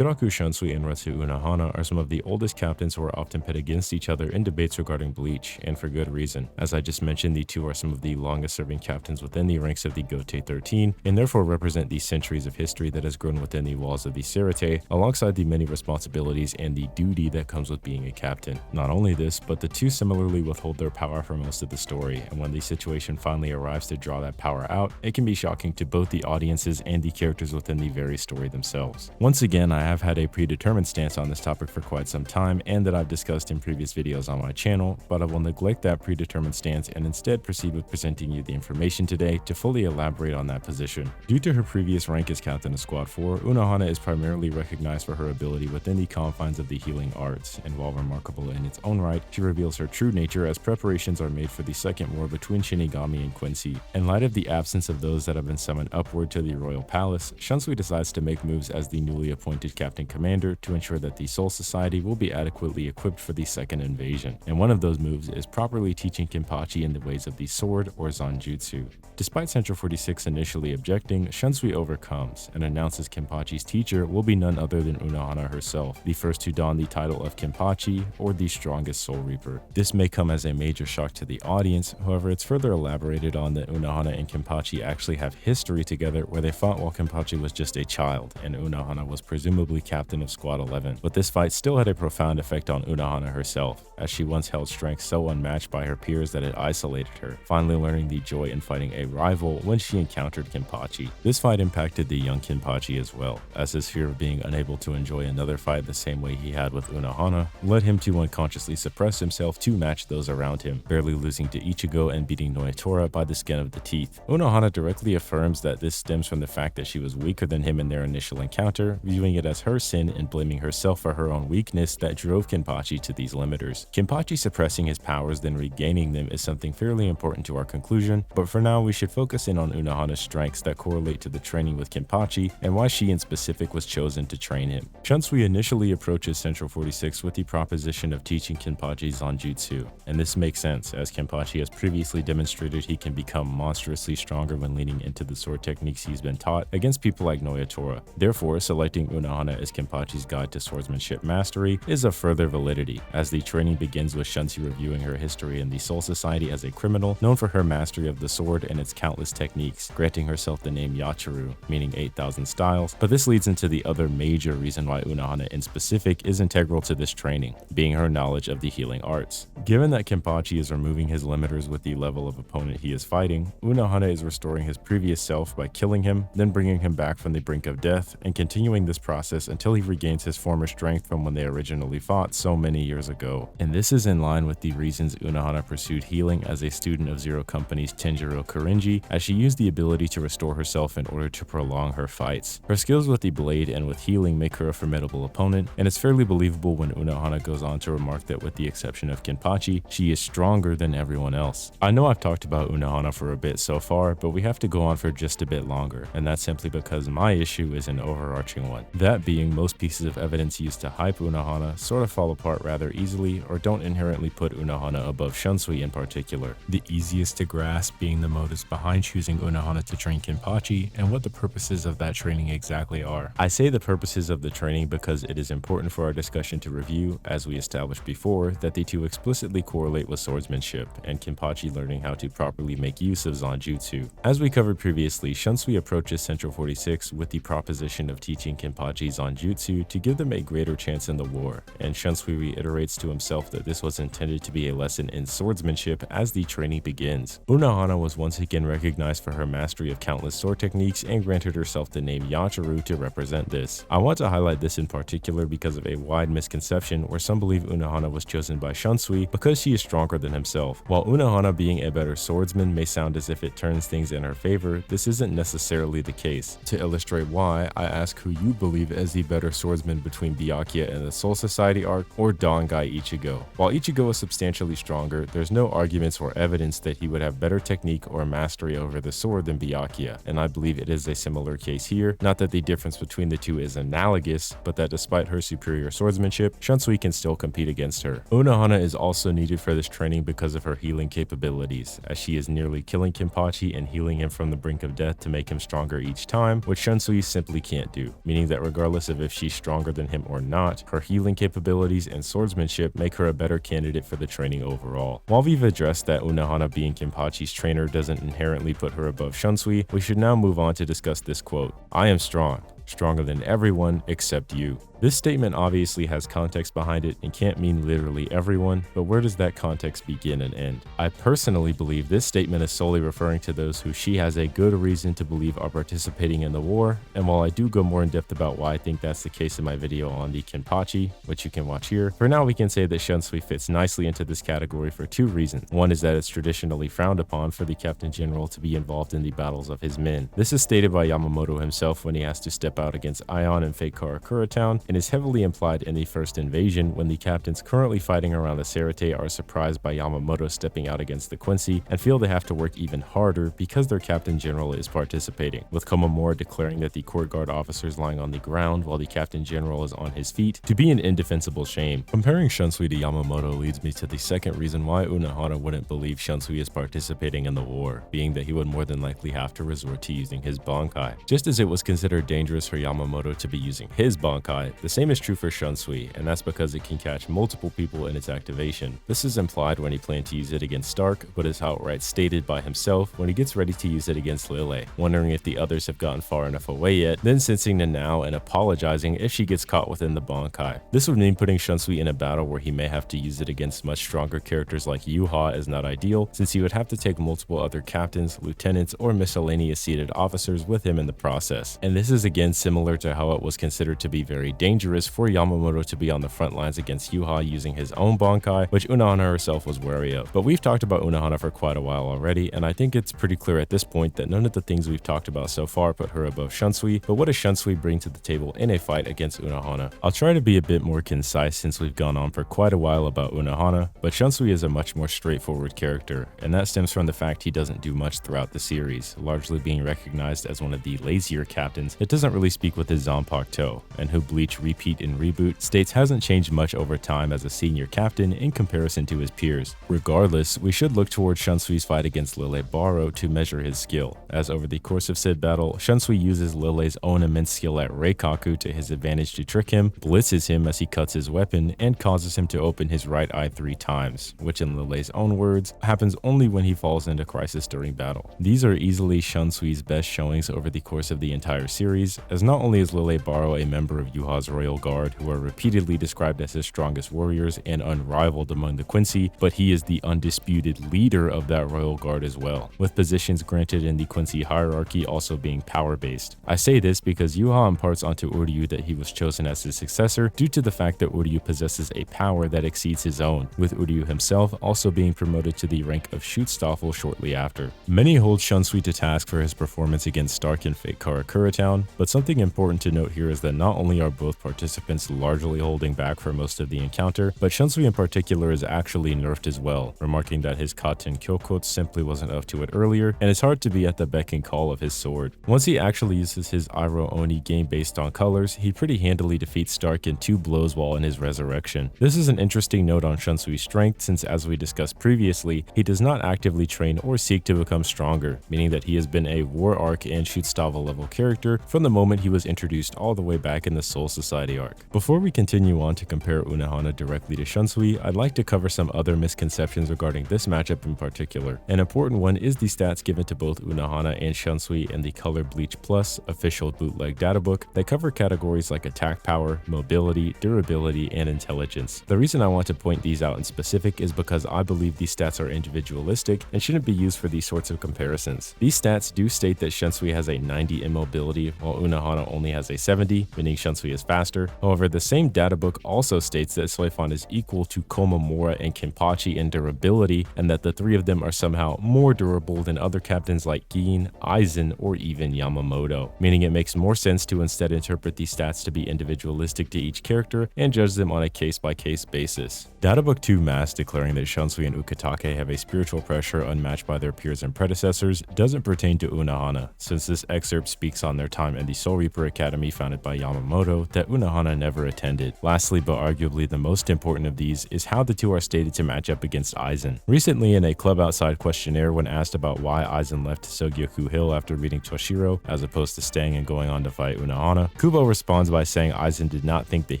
Kyoraku, Shunsui, and Retsu Unohana are some of the oldest captains who are often pit against each other in debates regarding Bleach, and for good reason. As I just mentioned, the two are some of the longest serving captains within the ranks of the Gotei 13, and therefore represent the centuries of history that has grown within the walls of the Seireitei, alongside the many responsibilities and the duty that comes with being a captain. Not only this, but the two similarly withhold their power for most of the story, and when the situation finally arrives to draw that power out, it can be shocking to both the audiences and the characters within the very story themselves. Once again, I have had a predetermined stance on this topic for quite some time and that I've discussed in previous videos on my channel, but I will neglect that predetermined stance and instead proceed with presenting you the information today to fully elaborate on that position. Due to her previous rank as captain of Squad 4, Unohana is primarily recognized for her ability within the confines of the healing arts, and while remarkable in its own right, she reveals her true nature as preparations are made for the second war between Shinigami and Quincy. In light of the absence of those that have been summoned upward to the royal palace, Shunsui decides to make moves as the newly appointed captain commander to ensure that the Soul Society will be adequately equipped for the second invasion, and one of those moves is properly teaching Kenpachi in the ways of the sword or Zanjutsu. Despite Central 46 initially objecting, Shunsui overcomes and announces Kenpachi's teacher will be none other than Unohana herself, the first to don the title of Kenpachi, or the strongest Soul Reaper. This may come as a major shock to the audience, however it's further elaborated on that Unohana and Kenpachi actually have history together where they fought while Kenpachi was just a child, and Unohana was presumably captain of Squad 11. But this fight still had a profound effect on Unohana herself, as she once held strength so unmatched by her peers that it isolated her, finally learning the joy in fighting a rival when she encountered Kenpachi. This fight impacted the young Kenpachi as well, as his fear of being unable to enjoy another fight the same way he had with Unohana led him to unconsciously suppress himself to match those around him, barely losing to Ichigo and beating Nödt by the skin of the teeth. Unohana directly affirms that this stems from the fact that she was weaker than him in their initial encounter, viewing it as her sin and blaming herself for her own weakness that drove Kenpachi to these limiters. Kenpachi suppressing his powers then regaining them is something fairly important to our conclusion, but for now we should focus in on Unohana's strengths that correlate to the training with Kenpachi and why she in specific was chosen to train him. Shunsui initially approaches Central 46 with the proposition of teaching Kenpachi Zanjutsu, and this makes sense as Kenpachi has previously demonstrated he can become monstrously stronger when leaning into the sword techniques he's been taught against people like Nödt. Therefore, selecting Unohana as Kenpachi's guide to swordsmanship mastery is of further validity, as the training begins with Shunsui reviewing her history in the Soul Society as a criminal known for her mastery of the sword and its countless techniques, granting herself the name Yachiru, meaning 8,000 styles. But this leads into the other major reason why Unohana in specific is integral to this training, being her knowledge of the healing arts. Given that Kenpachi is removing his limiters with the level of opponent he is fighting, Unohana is restoring his previous self by killing him, then bringing him back from the brink of death, and continuing this process until he regains his former strength from when they originally fought so many years ago. And this is in line with the reasons Unohana pursued healing as a student of Zero Company's Tenjiro Kurenji, as she used the ability to restore herself in order to prolong her fights. Her skills with the blade and with healing make her a formidable opponent, and it's fairly believable when Unohana goes on to remark that with the exception of Kenpachi, she is stronger than everyone else. I know I've talked about Unohana for a bit so far, but we have to go on for just a bit longer, and that's simply because my issue is an overarching one. That being, most pieces of evidence used to hype Unohana sort of fall apart rather easily or don't inherently put Unohana above Shunsui in particular. The easiest to grasp being the motives behind choosing Unohana to train Kenpachi and what the purposes of that training exactly are. I say the purposes of the training because it is important for our discussion to review, as we established before, that the two explicitly correlate with swordsmanship and Kenpachi learning how to properly make use of Zanjutsu. As we covered previously, Shunsui approaches Central 46 with the proposition of teaching Kenpachi Zanjutsu to give them a greater chance in the war, and Shunsui reiterates to himself that this was intended to be a lesson in swordsmanship as the training begins. Unohana was once again recognized for her mastery of countless sword techniques and granted herself the name Yachiru to represent this. I want to highlight this in particular because of a wide misconception where some believe Unohana was chosen by Shunsui because she is stronger than himself. While Unohana being a better swordsman may sound as if it turns things in her favor, this isn't necessarily the case. To illustrate why, I ask who you believe is the better swordsman between Byakuya and the Soul Society arc, or Dangai Ichigo. While Ichigo is substantially stronger, there's no arguments or evidence that he would have better technique or mastery over the sword than Byakuya, and I believe it is a similar case here. Not that the difference between the two is analogous, but that despite her superior swordsmanship, Shunsui can still compete against her. Unohana is also needed for this training because of her healing capabilities, as she is nearly killing Kenpachi and healing him from the brink of death to make him stronger each time, which Shunsui simply can't do, meaning that regardless regardless of if she's stronger than him or not, her healing capabilities and swordsmanship make her a better candidate for the training overall. While we've addressed that Unohana being Kenpachi's trainer doesn't inherently put her above Shunsui, we should now move on to discuss this quote: "I am strong. Stronger than everyone except you." This statement obviously has context behind it and can't mean literally everyone, but where does that context begin and end? I personally believe this statement is solely referring to those who she has a good reason to believe are participating in the war, and while I do go more in depth about why I think that's the case in my video on the Kenpachi, which you can watch here, for now we can say that Shunsui fits nicely into this category for two reasons. One is that it's traditionally frowned upon for the Captain General to be involved in the battles of his men. This is stated by Yamamoto himself when he has to step out against Ion and fake Karakura Town, and is heavily implied in the first invasion when the captains currently fighting around the Seireitei are surprised by Yamamoto stepping out against the Quincy and feel they have to work even harder because their Captain General is participating, with Komamura declaring that the court guard officer is lying on the ground while the Captain General is on his feet to be an indefensible shame. Comparing Shunsui to Yamamoto leads me to the second reason why Unohana wouldn't believe Shunsui is participating in the war, being that he would more than likely have to resort to using his Bankai. Just as it was considered dangerous for Yamamoto to be using his Bankai, the same is true for Shunsui, and that's because it can catch multiple people in its activation. This is implied when he planned to use it against Stark, but is outright stated by himself when he gets ready to use it against Lille, wondering if the others have gotten far enough away yet, then sensing the now and apologizing if she gets caught within the Bankai. This would mean putting Shunsui in a battle where he may have to use it against much stronger characters like Yuha is not ideal, since he would have to take multiple other captains, lieutenants, or miscellaneous seated officers with him in the process. And this is again similar to how it was considered to be very dangerous for Yamamoto to be on the front lines against Yuha using his own Bankai, which Unohana herself was wary of. But we've talked about Unohana for quite a while already, and I think it's pretty clear at this point that none of the things we've talked about so far put her above Shunsui, but what does Shunsui bring to the table in a fight against Unohana? I'll try to be a bit more concise since we've gone on for quite a while about Unohana, but Shunsui is a much more straightforward character, and that stems from the fact he doesn't do much throughout the series, largely being recognized as one of the lazier captains that doesn't really speak with his Zanpakuto, and who Bleach Repeat and Reboot states hasn't changed much over time as a senior captain in comparison to his peers. Regardless, we should look towards Shunsui's fight against Lille Baro to measure his skill, as over the course of said battle, Shunsui uses Lille's own immense skill at Reikaku to his advantage to trick him, blitzes him as he cuts his weapon, and causes him to open his right eye 3 times, which in Lille's own words, happens only when he falls into crisis during battle. These are easily Shunsui's best showings over the course of the entire series, as not only is Lille Baro a member of Yuha's Royal Guard, who are repeatedly described as his strongest warriors and unrivaled among the Quincy, but he is the undisputed leader of that Royal Guard as well, with positions granted in the Quincy hierarchy also being power-based. I say this because Yuha imparts onto Uryu that he was chosen as his successor due to the fact that Uryu possesses a power that exceeds his own, with Uryu himself also being promoted to the rank of Schutzstaffel shortly after. Many hold Shunsui to task for his performance against Stark and fake Karakura Town, but something important to note here is that not only are both participants largely holding back for most of the encounter, but Shunsui in particular is actually nerfed as well, remarking that his Katen Kyokotsu simply wasn't up to it earlier, and it's hard to be at the beck and call of his sword. Once he actually uses his Iroh Oni game based on colors, he pretty handily defeats Stark in 2 blows while in his resurrection. This is an interesting note on Shunsui's strength since, as we discussed previously, he does not actively train or seek to become stronger, meaning that he has been a War Arc and Schutzstaffel level character from the moment he was introduced all the way back in the Soul Society arc. Before we continue on to compare Unohana directly to Shunsui, I'd like to cover some other misconceptions regarding this matchup in particular. An important one is the stats given to both Unohana and Shunsui in the Color Bleach Plus official bootleg databook that cover categories like attack power, mobility, durability, and intelligence. The reason I want to point these out in specific is because I believe these stats are individualistic and shouldn't be used for these sorts of comparisons. These stats do state that Shunsui has a 90 in mobility while Unohana only has a 70, meaning Shunsui is faster. However, the same databook also states that Soifan is equal to Komamura and Kenpachi in durability, and that the 3 of them are somehow more durable than other captains like Gin, Aizen, or even Yamamoto, meaning it makes more sense to instead interpret these stats to be individualistic to each character and judge them on a case-by-case basis. Databook 2 Mass declaring that Shunsui and Ukitake have a spiritual pressure unmatched by their peers and predecessors doesn't pertain to Unohana, since this excerpt speaks on their time in the Soul Reaper Academy founded by Yamamoto that Unohana never attended. Lastly, but arguably the most important of these, is how the two are stated to match up against Aizen. Recently, in a Club Outside questionnaire, when asked about why Aizen left Sogyoku Hill after meeting Toshiro, as opposed to staying and going on to fight Unohana, Kubo responds by saying Aizen did not think that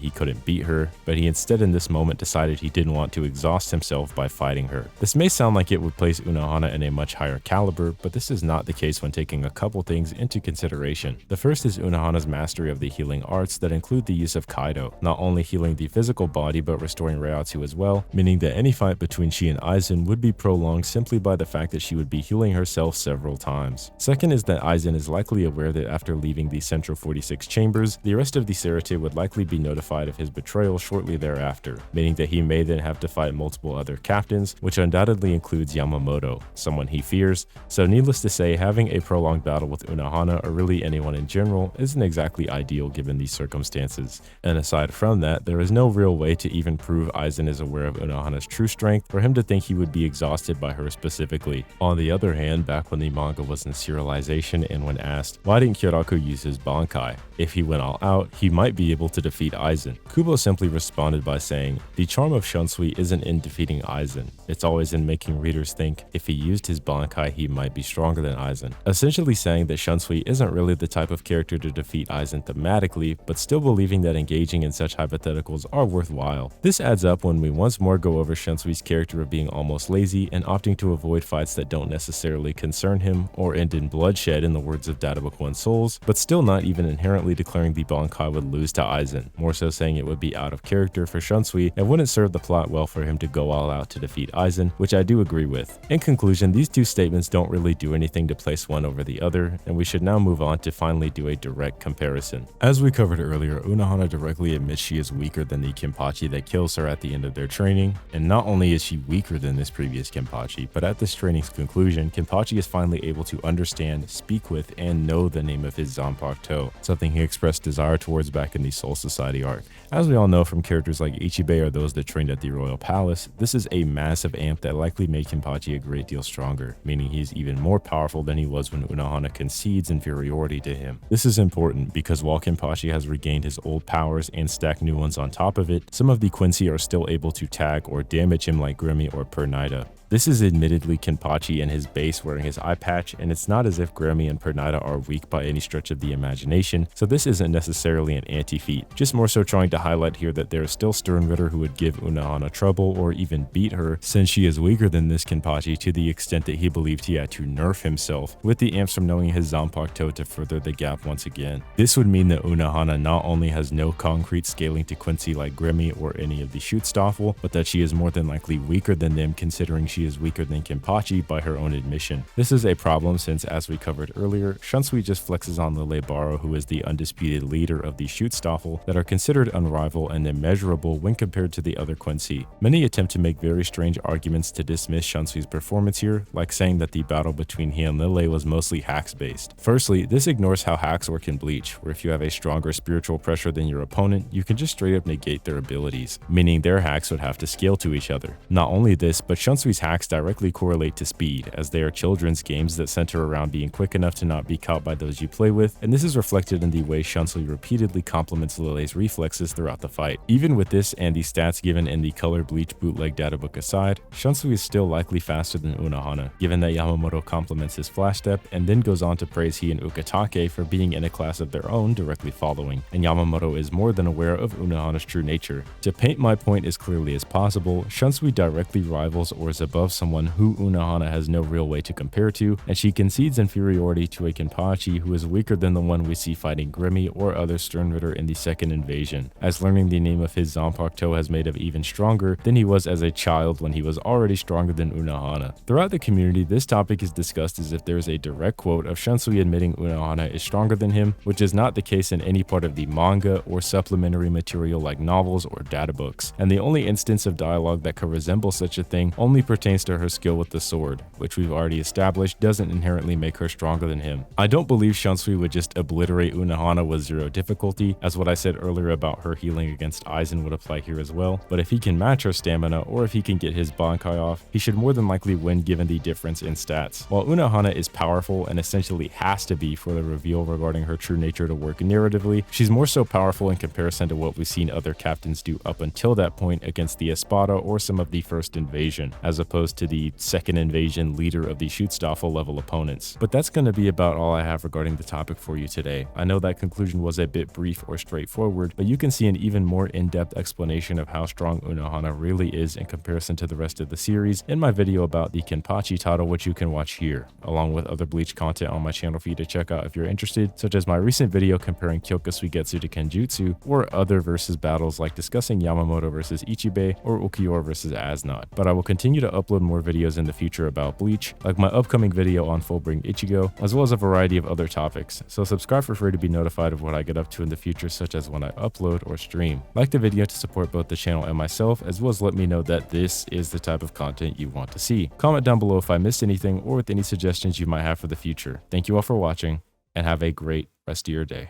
he couldn't beat her, but he instead in this moment decided he didn't want to exhaust himself by fighting her. This may sound like it would place Unohana in a much higher caliber, but this is not the case when taking a couple things into consideration. The first is Unohana's mastery of the healing arts that include the use of Kaido, not only healing the physical body but restoring Reiatsu as well, meaning that any fight between she and Aizen would be prolonged simply by the fact that she would be healing herself several times. Second is that Aizen is likely aware that after leaving the Central 46 chambers, the rest of the Seireitei would likely be notified of his betrayal shortly thereafter, meaning that he may then have to fight multiple other captains, which undoubtedly includes Yamamoto, someone he fears. So needless to say, having a prolonged battle with Unohana, or really anyone in general, isn't exactly ideal given these circumstances. And aside from that, there is no real way to even prove Aizen is aware of Unohana's true strength for him to think he would be exhausted by her specifically. On the other hand, back when the manga was in serialization and when asked, why didn't Kyoraku use his Bankai? If he went all out, he might be able to defeat Aizen. Kubo simply responded by saying, the charm of Shunsui isn't in defeating Aizen, it's always in making readers think if he used his Bankai he might be stronger than Aizen. Essentially saying that Shunsui isn't really the type of character to defeat Aizen thematically, but still believing that engaging in such hypotheticals are worthwhile. This adds up when we once more go over Shunsui's character of being almost lazy and opting to avoid fights that don't necessarily concern him or end in bloodshed in the words of Debatable and Souls, but still not even inherently declaring the Bankai would lose to Aizen, more so saying it would be out of character for Shunsui and wouldn't serve the plot well for him to go all out to defeat Aizen, which I do agree with. In conclusion, these two statements don't really do anything to place one over the other, and we should now move on to finally do a direct comparison. As we covered earlier, Unohana directly admits she is weaker than the Kenpachi that kills her at the end of their training, and not only is she weaker than this previous Kenpachi, but at this training's conclusion, Kenpachi is finally able to understand, speak with, and know the name of his Zanpakuto, something he expressed desire towards back in the Soul Society arc. As we all know from characters like Ichigo or those that trained at the Royal Palace, this is a massive amp that likely made Kenpachi a great deal stronger, meaning he's even more powerful than he was when Unohana concedes inferiority to him. This is important because while Kenpachi has regained his old powers and stacked new ones on top of it, some of the Quincy are still able to tag or damage him like Grimmy or Pernida. This is admittedly Kenpachi and his base wearing his eye patch, and it's not as if Grammy and Pernida are weak by any stretch of the imagination, so this isn't necessarily an anti-feat, just more so trying to highlight here that there is still Sternritter who would give Unohana trouble or even beat her, since she is weaker than this Kenpachi to the extent that he believed he had to nerf himself, with the amps from knowing his Zanpakuto to further the gap once again. This would mean that Unohana not only has no concrete scaling to Quincy like Grimmy or any of the Schutzstaffel, but that she is more than likely weaker than them considering she is weaker than Kenpachi by her own admission. This is a problem since, as we covered earlier, Shunsui just flexes on the Leibaro, who is the undisputed leader of the Schutzstaffel that are considered unrivaled and immeasurable when compared to the other Quincy. Many attempt to make very strange arguments to dismiss Shunsui's performance here, like saying that the battle between he and Lille was mostly hacks based. Firstly, this ignores how hacks work in Bleach, where if you have a stronger spiritual pressure than your opponent, you can just straight up negate their abilities, meaning their hacks would have to scale to each other. Not only this, but Shunsui's hacks directly correlate to speed, as they are children's games that center around being quick enough to not be caught by those you play with, and this is reflected in the way Shunsui repeatedly compliments Lille's reflexes throughout the fight. Even with this and the stats given in the Color Bleach bootleg databook aside, Shunsui is still likely faster than Unohana, given that Yamamoto compliments his flash step and then goes on to praise he and Ukitake for being in a class of their own directly following, and Yamamoto is more than aware of Unohana's true nature. To paint my point as clearly as possible, Shunsui directly rivals or is above someone who Unohana has no real way to compare to, and she concedes inferiority to a Kenpachi who is weaker than the one we see fighting Grimmy or other Sternritter in the second invasion, as learning the name of his Zanpakuto has made him even stronger than he was as a child when he was already stronger than Unohana. Throughout the community, this topic is discussed as if there is a direct quote of Shunsui admitting Unohana is stronger than him, which is not the case in any part of the manga or supplementary material like novels or databooks, and the only instance of dialogue that could resemble such a thing only pertains pertains to her skill with the sword, which we've already established doesn't inherently make her stronger than him. I don't believe Shunsui would just obliterate Unohana with 0 difficulty, as what I said earlier about her healing against Aizen would apply here as well, but if he can match her stamina or if he can get his Bankai off, he should more than likely win given the difference in stats. While Unohana is powerful and essentially has to be for the reveal regarding her true nature to work narratively, she's more so powerful in comparison to what we've seen other captains do up until that point against the Espada or some of the first invasion, as opposed to the second invasion leader of the Schutzstaffel level opponents. But that's going to be about all I have regarding the topic for you today. I know that conclusion was a bit brief or straightforward, but you can see an even more in-depth explanation of how strong Unohana really is in comparison to the rest of the series in my video about the Kenpachi title, which you can watch here, along with other Bleach content on my channel for you to check out if you're interested, such as my recent video comparing Kyoka Suigetsu to Kenjutsu, or other versus battles like discussing Yamamoto versus Ichibe or Ulquiorra versus Asnod. But I will continue to upload more videos in the future about Bleach, like my upcoming video on Fullbring Ichigo, as well as a variety of other topics, so subscribe for free to be notified of what I get up to in the future, such as when I upload or stream. Like the video to support both the channel and myself, as well as let me know that this is the type of content you want to see. Comment down below if I missed anything or with any suggestions you might have for the future. Thank you all for watching, and have a great rest of your day.